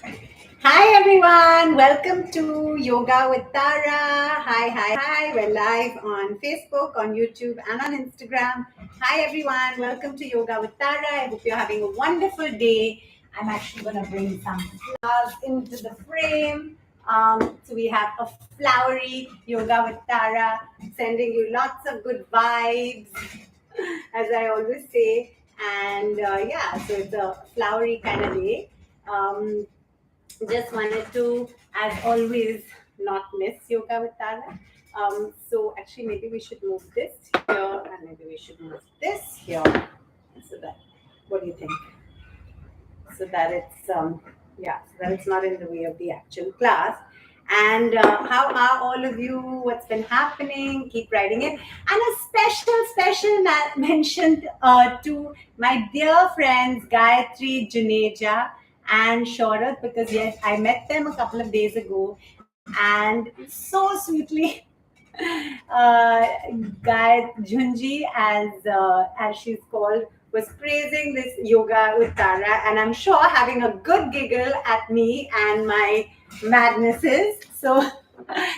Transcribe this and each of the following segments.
Hi everyone, welcome to Yoga with Tara. Hi. We're live on Facebook, on YouTube, and on Instagram. Hi everyone, welcome to Yoga with Tara. I hope you're having a wonderful day. I'm actually going to bring some flowers into the frame. So we have a flowery Yoga with Tara, sending you lots of good vibes, as I always say. And yeah, so it's a flowery kind of day. Um, just wanted to, as always, not miss Yoga with Tara. So actually, maybe we should move this here, and maybe we should move this here, so that. What do you think? So that it's yeah, so that it's not in the way of the actual class. And how are all of you? What's been happening? Keep writing it. And a special mention to my dear friends Gayatri, Juneja, and Shorat, because yes, I met them a couple of days ago, and so sweetly Guy Junji, as she's called, was praising this yoga with Tara, and I'm sure having a good giggle at me and my madnesses. So,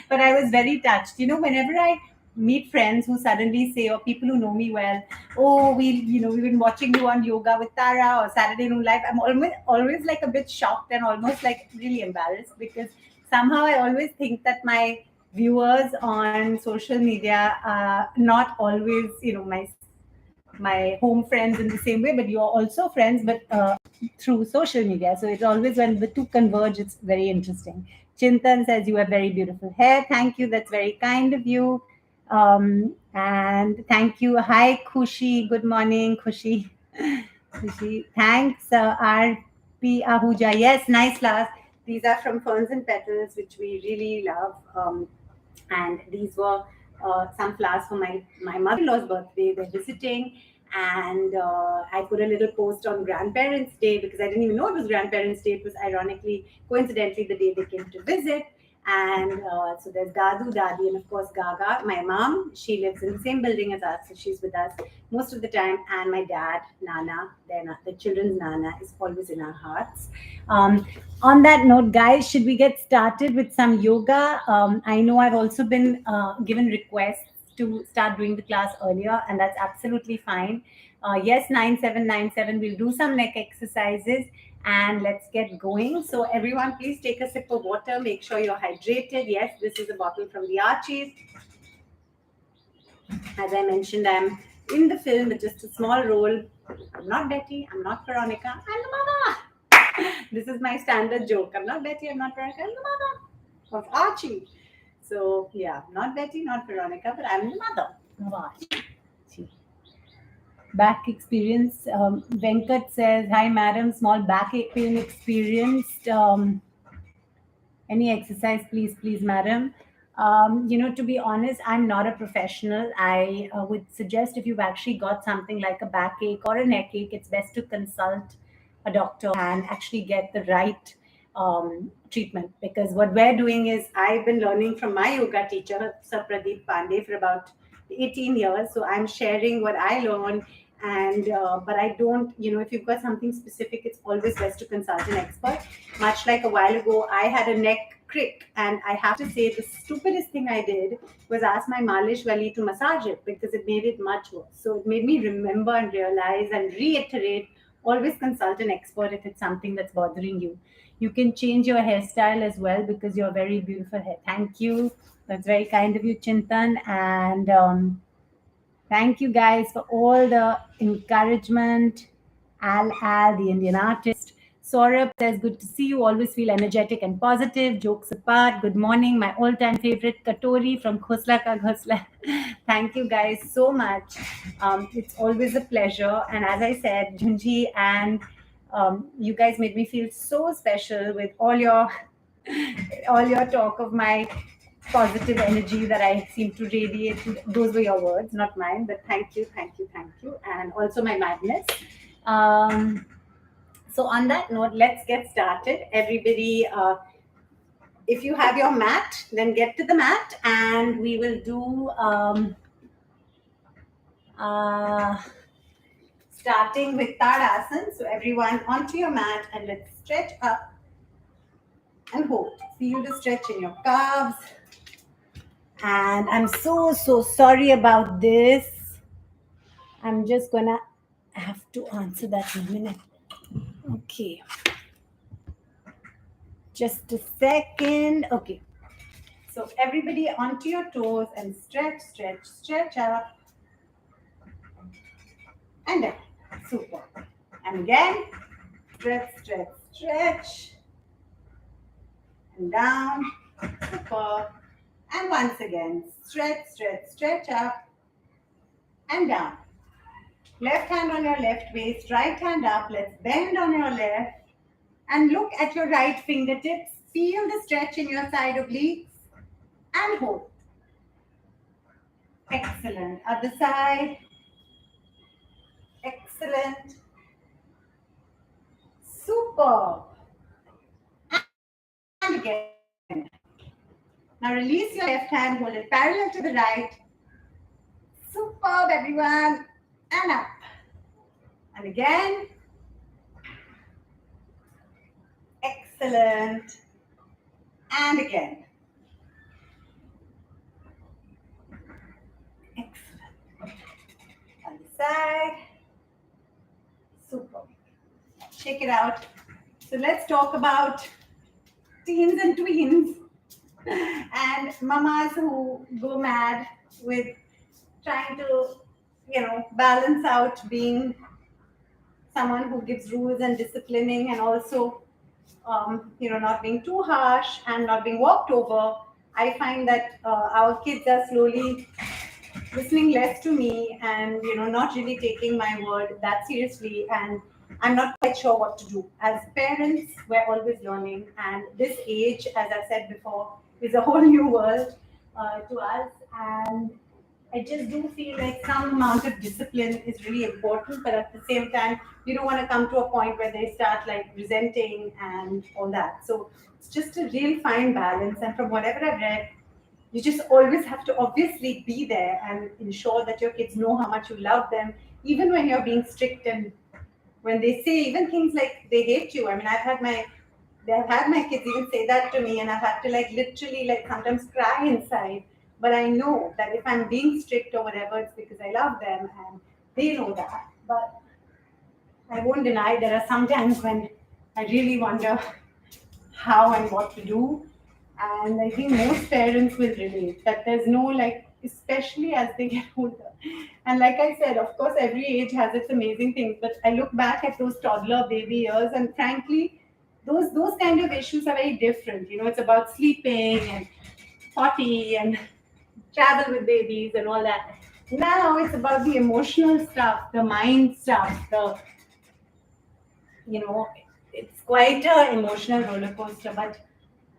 but I was very touched. Whenever I meet friends who suddenly say, or people who know me well, oh, we've been watching you on Yoga with Tara or Saturday Noon Live. I'm always like a bit shocked and almost like really embarrassed, because somehow I always think that my viewers on social media are not always, my home friends in the same way, but you're also friends, but through social media. So it's always when the two converge, it's very interesting. Chintan says you have very beautiful hair. Thank you. That's very kind of you. And thank you. Hi, Kushi. Good morning, Kushi. Kushi. Thanks, RP Ahuja. Yes, nice flowers. These are from Ferns and Petals, which we really love. And these were some flowers for my mother-in-law's birthday. They're visiting, and I put a little post on Grandparents' Day, because I didn't even know it was Grandparents' Day. It was ironically, coincidentally, the day they came to visit. And so there's Dadu, Dadi, and of course Gaga, my mom. She lives in the same building as us, so she's with us most of the time. And my dad, Nana, the children's Nana, is always in our hearts. Um, on that note, guys, should we get started with some yoga? I know I've also been given requests to start doing the class earlier, and that's absolutely fine. Yes, 9797, we'll do some neck exercises and let's get going. So, everyone, please take a sip of water. Make sure you're hydrated. Yes, this is a bottle from the Archies. As I mentioned, I'm in the film with just a small role. I'm not Betty, I'm not Veronica, I'm the mother. This is my standard joke. I'm not Betty, I'm not Veronica, I'm the mother of Archie. So, yeah, not Betty, not Veronica, but I'm the mother of Archie. Back experience. Venkat says, hi, madam, small back pain experienced. Any exercise, please, madam. To be honest, I'm not a professional. I would suggest, if you've actually got something like a backache or a neck ache, it's best to consult a doctor and actually get the right treatment. Because what we're doing is, I've been learning from my yoga teacher, Sir Pradeep Pandey, for about 18 years. So I'm sharing what I learned. And but I don't, if you've got something specific, it's always best to consult an expert. Much like a while ago, I had a neck crick, and I have to say, the stupidest thing I did was ask my malish wali to massage it, because it made it much worse. So it made me remember and realize and reiterate, always consult an expert if it's something that's bothering you. You can change your hairstyle as well, because you're very beautiful hair. Thank you. That's very kind of you, Chintan. And thank you guys for all the encouragement. Al, the Indian artist. Saurabh says, good to see you. Always feel energetic and positive. Jokes apart. Good morning. My all time favorite, Katori from Khosla Ka Ghosla. Thank you guys so much. It's always a pleasure. And as I said, Junji and you guys made me feel so special with all your talk of my positive energy that I seem to radiate. Those were your words, not mine, but thank you. And also my madness. Um, so, on that note, let's get started. Everybody, if you have your mat, then get to the mat, and we will do uh, starting with Tadasana. So, everyone onto your mat, and let's stretch up and hold. Feel the stretch in your calves. And I'm so sorry about this. I'm just gonna have to answer that in a minute. Okay, just a second. Okay, so everybody onto your toes and stretch, stretch, stretch up and down. Super. And again, stretch, stretch, stretch and down. Super. And once again, stretch, stretch, stretch up and down. Left hand on your left waist, right hand up. Let's bend on your left and look at your right fingertips. Feel the stretch in your side obliques and hold. Excellent. Other side. Excellent. Super. And again. Now release your left hand, hold it parallel to the right. Superb, everyone. And up. And again. Excellent. And again. Excellent. Other side. Super. Check it out. So let's talk about teens and tweens and mamas who go mad with trying to, balance out being someone who gives rules and disciplining and also, not being too harsh and not being walked over. I find that our kids are slowly listening less to me and not really taking my word that seriously, and I'm not quite sure what to do. As parents, we're always learning, and this age, as I've said before, is a whole new world to us. And I just do feel like some amount of discipline is really important, but at the same time, you don't want to come to a point where they start like resenting and all that. So it's just a real fine balance. And from whatever I've read, you just always have to obviously be there and ensure that your kids know how much you love them, even when you're being strict and when they say even things like they hate you. I mean, they've had my kids even say that to me, and I've had to like literally like sometimes cry inside. But I know that if I'm being strict or whatever, it's because I love them and they know that. But I won't deny there are some times when I really wonder how and what to do. And I think most parents will relate that there's no like, especially as they get older. And like I said, of course, every age has its amazing things. But I look back at those toddler baby years, and frankly, those kind of issues are very different. It's about sleeping and potty and travel with babies and all that. Now it's about the emotional stuff, the mind stuff, you know, it's quite a emotional roller coaster. But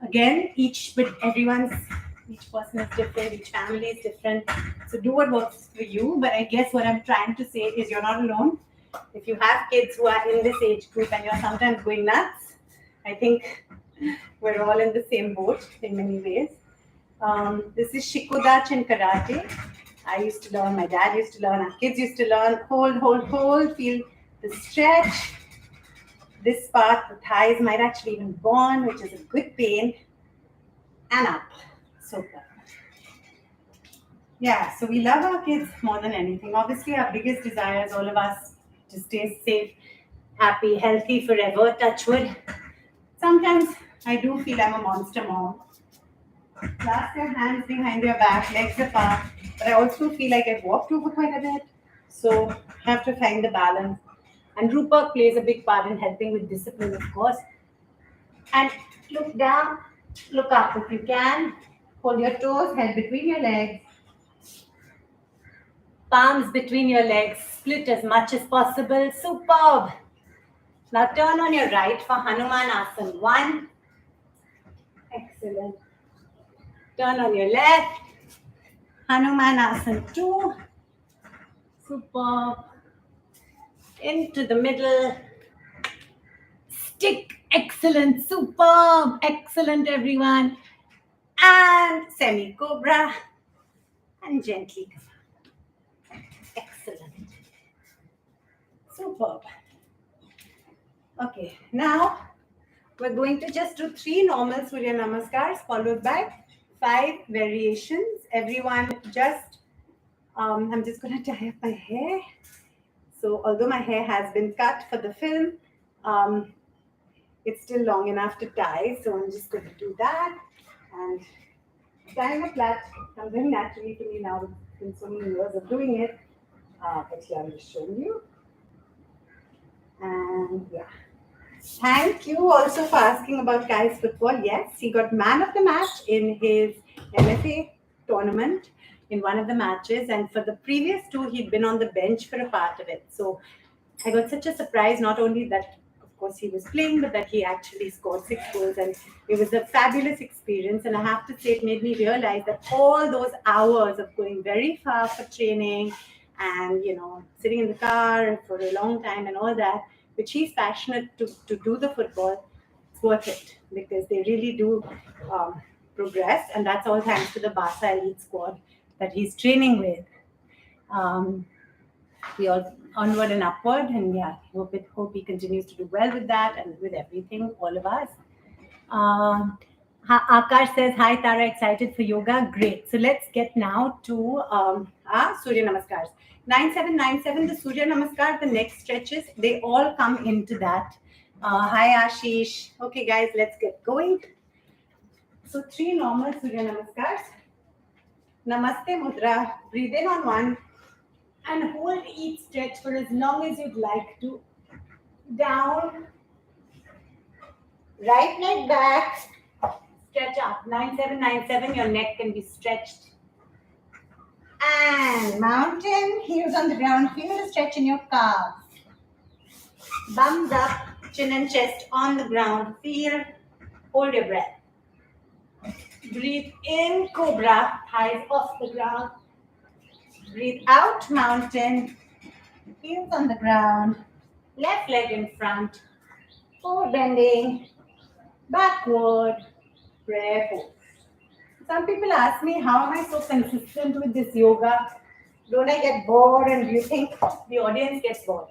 again, each person is different, each family is different. So do what works for you. But I guess what I'm trying to say is you're not alone. If you have kids who are in this age group and you're sometimes going nuts, I think we're all in the same boat in many ways. This is Shikudach in karate. I used to learn, my dad used to learn, our kids used to learn. Hold, feel the stretch. This part, the thighs might actually even burn, which is a good pain. And up. Super. Yeah, so we love our kids more than anything. Obviously, our biggest desire is all of us to stay safe, happy, healthy forever, touch wood. Sometimes I do feel I'm a monster mom. Clasp your hands behind your back, legs apart. But I also feel like I've walked over quite a bit. So I have to find the balance. And Rupa plays a big part in helping with discipline, of course. And look down, look up if you can. Hold your toes held between your legs. Palms between your legs, split as much as possible. Superb. Now turn on your right for Hanuman Asana 1. Excellent. Turn on your left. Hanuman Asana 2. Superb. Into the middle. Stick. Excellent. Superb. Excellent, everyone. And semi cobra. And gently come. Excellent. Superb. Okay, now We're going to just do 3 normal Surya Namaskars followed by 5 variations. Everyone just, I'm just going to tie up my hair. So although my hair has been cut for the film, it's still long enough to tie. So I'm just going to do that. And tying a plait comes very naturally to me now. It's been so many years of doing it. But here I'm just showing you. And yeah. Thank you also for asking about Kai's football. Yes, he got man of the match in his MFA tournament in one of the matches. And for the previous 2, he'd been on the bench for a part of it. So I got such a surprise, not only that, of course, he was playing, but that he actually scored 6 goals. And it was a fabulous experience. And I have to say, it made me realize that all those hours of going very far for training and, sitting in the car for a long time and all that, which he's passionate to do the football, it's worth it because they really do progress. And that's all thanks to the Barca elite squad that he's training with. We all onward and upward, and yeah, hope he continues to do well with that and with everything, all of us. Akash says, hi Tara, excited for yoga. Great. So let's get now to our Surya Namaskars. 9797, the Surya Namaskar, the neck stretches, they all come into that. Hi Ashish. Okay guys, let's get going. So 3 normal Surya Namaskars. Namaste Mudra. Breathe in on 1 and hold each stretch for as long as you'd like to. Down. Right leg back. Stretch up. 9797, your neck can be stretched. And mountain, heels on the ground. Feel the stretch in your calves. Bums up, chin and chest on the ground. Feel, hold your breath. Breathe in, cobra, thighs off the ground. Breathe out, mountain, heels on the ground. Left leg in front. Forward bending, backward, prayer pose. Some people ask me, how am I so consistent with this yoga? Don't I get bored? And do you think the audience gets bored?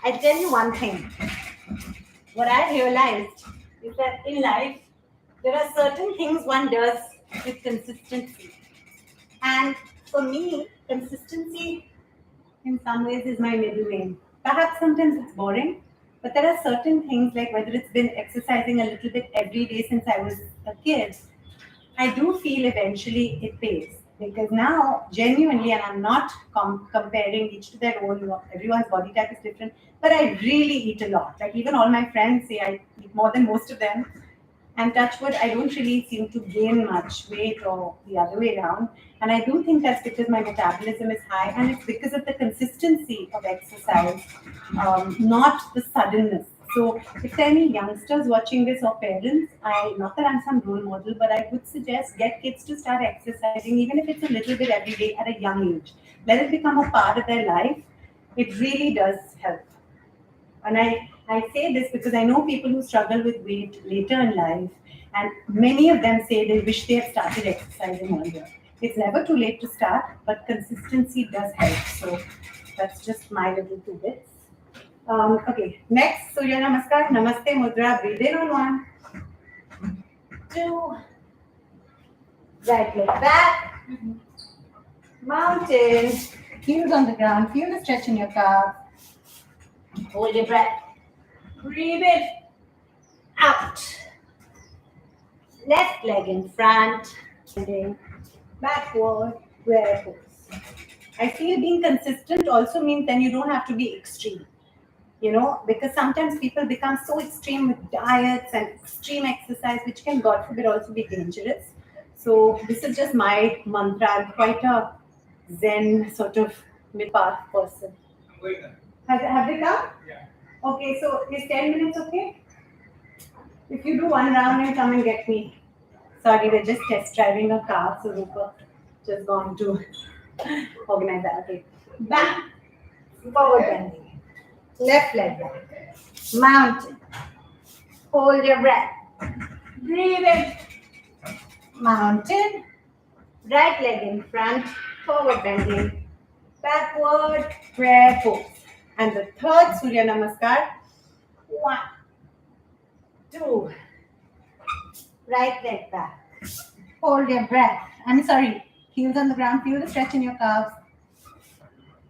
I tell you one thing. What I realized is that in life, there are certain things one does with consistency. And for me, consistency in some ways is my middle name. Perhaps sometimes it's boring, but there are certain things like whether it's been exercising a little bit every day since I was a kid, I do feel eventually it pays. Because now, genuinely, and I'm not comparing each to their own, everyone's body type is different, but I really eat a lot. Like even all my friends say I eat more than most of them. And touch wood, I don't really seem to gain much weight or the other way around. And I do think that's because my metabolism is high and it's because of the consistency of exercise, not the suddenness. So if there are any youngsters watching this or parents, not that I'm some role model, but I would suggest get kids to start exercising, even if it's a little bit every day at a young age. Let it become a part of their life. It really does help. And I say this because I know people who struggle with weight later in life, and many of them say they wish they had started exercising earlier. It's never too late to start, but consistency does help. So that's just my little 2 bits. Okay, next, Surya Namaskar, Namaste Mudra, breathe in on 1, 2, right leg back, mountain, heels on the ground, feel the stretch in your calves, hold your breath, breathe in, out, left leg in front, backward, prayer pose. I feel being consistent also means then you don't have to be extreme. Because sometimes people become so extreme with diets and extreme exercise, which can, God forbid, also be dangerous. So this is just my mantra. I'm quite a Zen sort of mid-path person. Have they come? Yeah. Okay, so is 10 minutes okay? If you do 1 round and come and get me. Sorry, we're just test driving a car, so Rupa just gone to organize that. Okay. Back, forward bending. Left leg back. Mountain. Hold your breath. Breathe in. Mountain. Right leg in front. Forward bending. Backward. Prayer pose. And the third Surya Namaskar. 1, 2, Right leg back. Hold your breath. I'm sorry. Heels on the ground. Feel the stretch in your calves.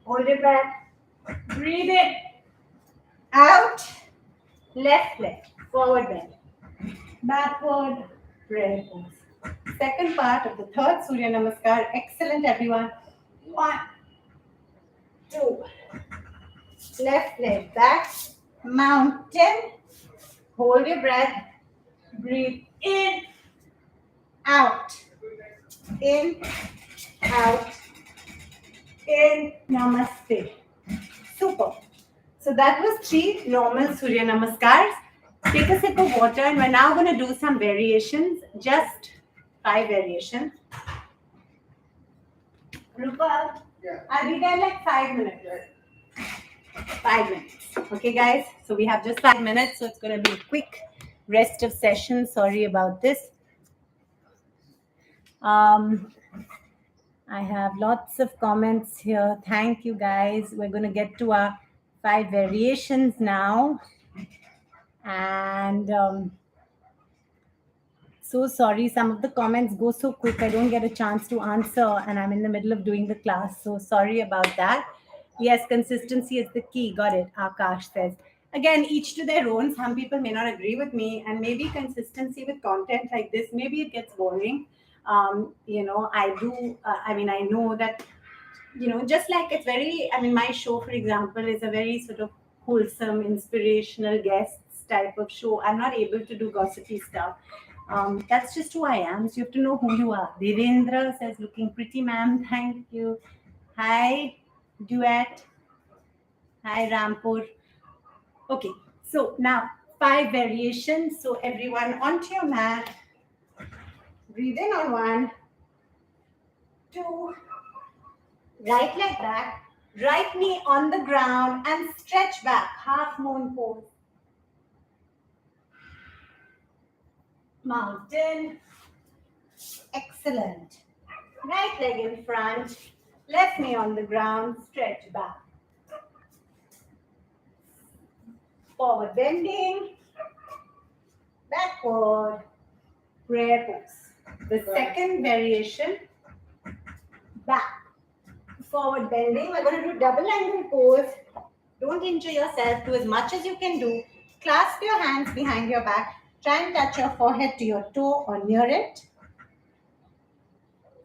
Hold your breath. Breathe in. Out. Left leg. Forward bend. Backward. Prayer pose. Second part of the third Surya Namaskar. Excellent, everyone. 1, 2. Left leg back. Mountain. Hold your breath. Breathe in. Out. In. Out. In. Namaste. Super. So that was 3 normal Surya Namaskars. Take a sip of water, and we're now going to do some variations. Just 5 variations. Rupa, I'll be there like 5 minutes. 5 minutes. Okay, guys. So we have just 5 minutes. So it's going to be a quick rest of session. Sorry about this. I have lots of comments here. Thank you, guys. We're going to get to our 5 variations now. And so sorry, some of the comments go so quick, I don't get a chance to answer, and I'm in the middle of doing the class. So sorry about that. Yes, consistency is the key. Got it, Akash says. Again, each to their own. Some people may not agree with me, and maybe consistency with content like this, maybe it gets boring. I know that, just like it's very, my show, for example, is a very sort of wholesome, inspirational guests type of show. I'm not able to do gossipy stuff. That's just who I am. So you have to know who you are. Devendra says, looking pretty, ma'am. Thank you. Hi, Duet. Hi, Rampur. Okay, so now 5 variations. So everyone onto your mat. Breathe in on 1, 2, right leg back, right knee on the ground and stretch back, half moon pose. Mountain. Excellent. Right leg in front, left knee on the ground, stretch back. Forward bending, backward, prayer pose. The second variation, back. Forward bending, we're going to do double angle pose. Don't injure yourself, do as much as you can do. Clasp your hands behind your back. Try and touch your forehead to your toe or near it.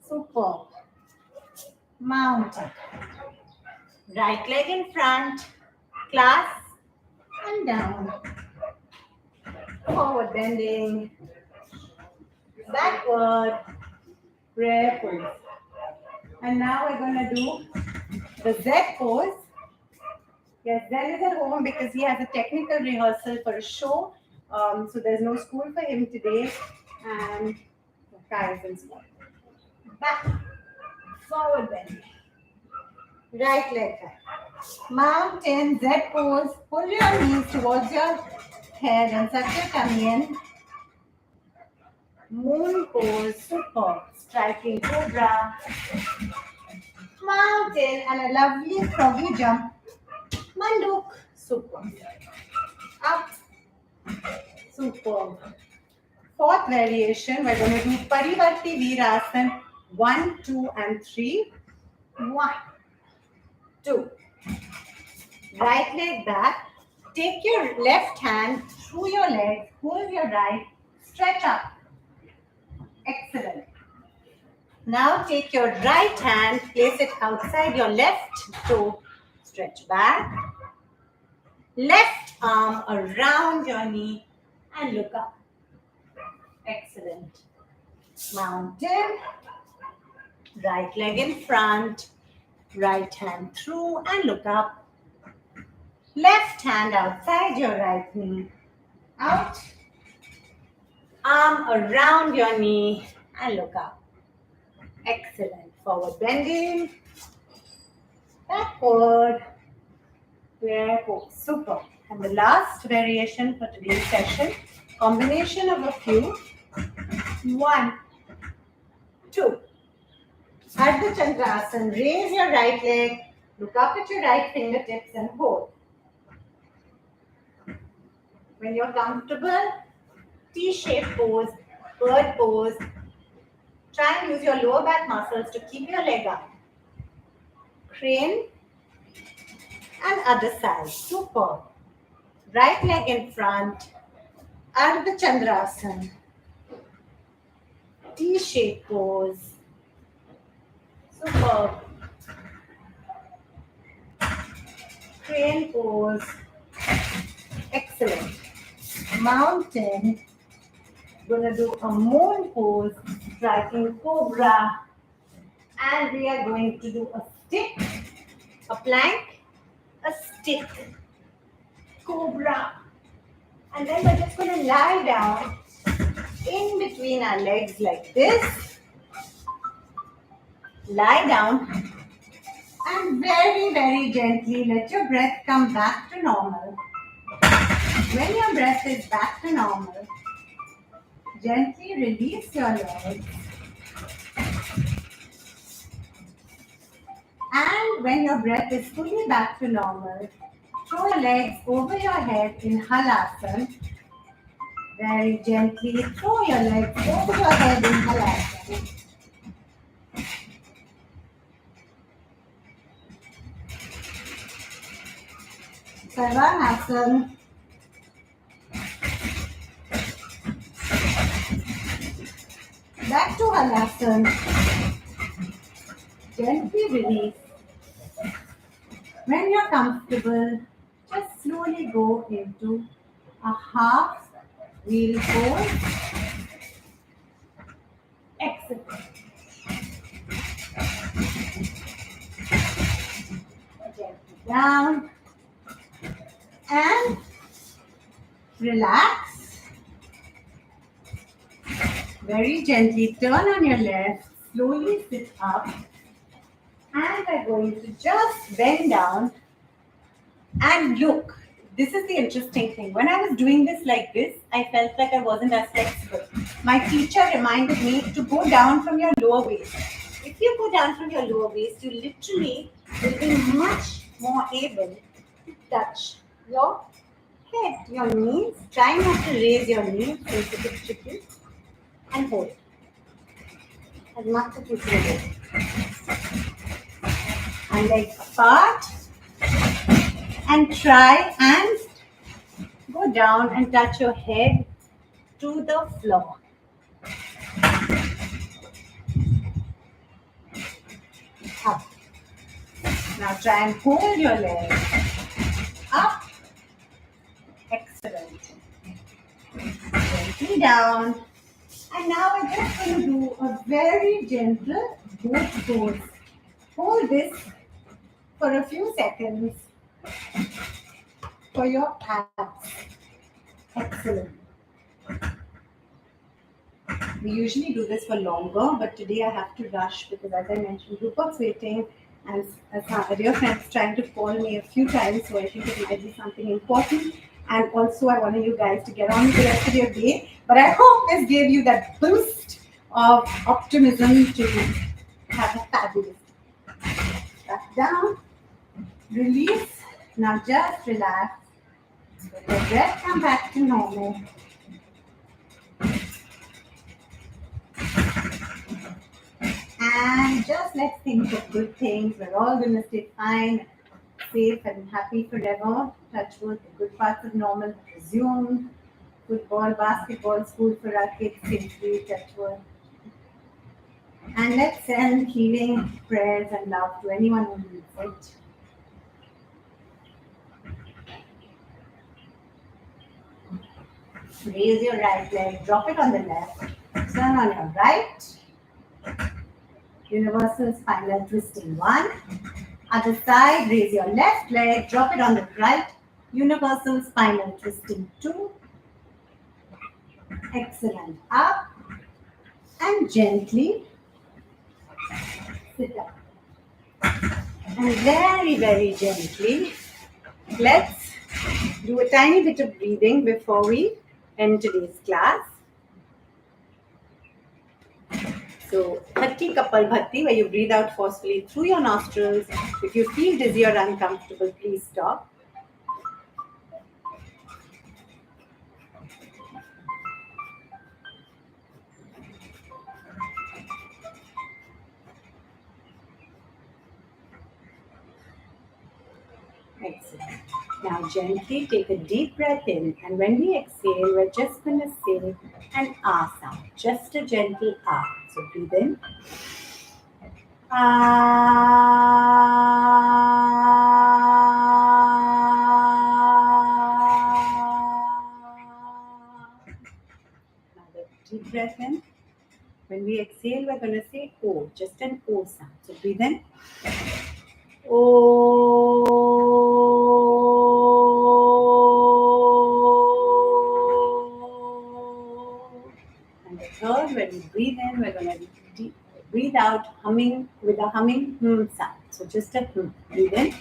Superb. Mountain. Right leg in front, clasp and down. Forward bending, backward, prayer pose. And now we're going to do the Z pose. Yes, Zen is at home because he has a technical rehearsal for a show. So there's no school for him today. And Kai is in school. Back, forward bend. Right leg back. Mountain, Z pose. Pull your knees towards your head and suck your tummy in. Moon pose, super. Striking cobra. Mountain and a lovely froggy jump. Manduk, super. Up, super. Fourth variation, we're going to do Parivarti Virasana 1, 2, and 3. 1, 2. Right leg back. Take your left hand through your leg, pull your right, stretch up. Excellent. Now take your right hand, place it outside your left toe, stretch back. Left arm around your knee and look up. Excellent. Mountain. Right leg in front. Right hand through and look up. Left hand outside your right knee. Out. Arm around your knee and look up. Excellent. Forward bending. Backward. Prayer pose. Super. And the last variation for today's session, combination of a few. 1, 2. Ardha Chandrasana. Raise your right leg. Look up at your right fingertips and hold. When you're comfortable, T-shaped pose. Bird pose. Try and use your lower back muscles to keep your leg up. Crane and other side. Super. Right leg in front. Ardha Chandrasana. T-shape pose. Superb. Crane pose. Excellent. Mountain. Gonna do a moon pose, striking cobra. And we are going to do a stick, a plank, a stick, cobra. And then we're just gonna lie down in between our legs like this. Lie down and very, very gently let your breath come back to normal. When your breath is back to normal, gently release your legs. And when your breath is fully back to normal, throw your legs over your head in Halasana. Very gently throw your legs over your head in Halasana. Sarvanasana. Back to Halasana. Gently release. When you're comfortable, just slowly go into a half wheel pose. Excellent. Gently down and relax. Very gently turn on your left, slowly sit up, and we're going to just bend down and look. This is the interesting thing. When I was doing this like this, I felt like I wasn't as flexible. My teacher reminded me to go down from your lower waist. If you go down from your lower waist, you literally will be much more able to touch your head, your knees. Try not to raise your knees, sensitive chicken, and hold as much as you can hold. And legs apart. And try and go down and touch your head to the floor. Up. Now try and hold your leg. Up. Excellent. Gently down. And now we're just going to do a very gentle boat pose. Hold this for a few seconds for your abs. Excellent. We usually do this for longer, but today I have to rush because, as I mentioned, Rupert's waiting and a dear friend's trying to call me a few times, so I think it might be something important. And also, I wanted you guys to get on with the rest of your day. But I hope this gave you that boost of optimism to have a fabulous day. Back down, release. Now just relax. Let your breath come back to normal. And just let's think of good things. We're all going to stay fine, safe, and happy forever. Touch wood, the good parts of normal resume. Football, basketball, school for our kids, safely, touch wood. And let's send healing prayers and love to anyone who needs it. Raise your right leg, drop it on the left, turn on your right. Universal spinal twisting 1. Other side, raise your left leg, drop it on the right. Universal spinal twisting 2. Excellent. Up and gently sit up. And very, very gently, let's do a tiny bit of breathing before we end today's class. So, Thatti Kapal Bhatti, where you breathe out forcefully through your nostrils. If you feel dizzy or uncomfortable, please stop. Excellent. Now gently take a deep breath in, and when we exhale, we're just going to say an ah sound, just a gentle ah. So breathe in. Ah. Another deep breath in. When we exhale, we're going to say O, just an O sound. So breathe in. Oh. And the third, when we breathe in, we're going to breathe out humming with a humming sound. So just a breathe in.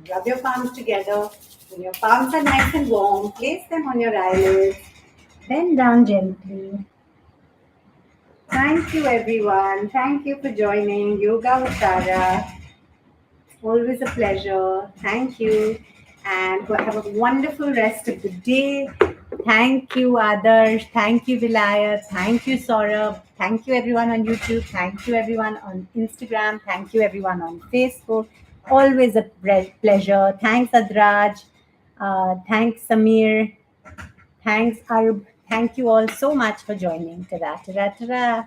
Rub your palms together. When your palms are nice and warm, place them on your eyelids. Bend down gently. Thank you, everyone. Thank you for joining Yoga with Tara. Always a pleasure. Thank you. And have a wonderful rest of the day. Thank you, Adarsh. Thank you, Vilayat. Thank you, Saurabh. Thank you, everyone on YouTube. Thank you, everyone on Instagram. Thank you, everyone on Facebook. Always a pleasure. Thanks, Adraj. Thanks, Samir. Thanks, Arub. Thank you all so much for joining. Ta-da, ta-da, ta-da.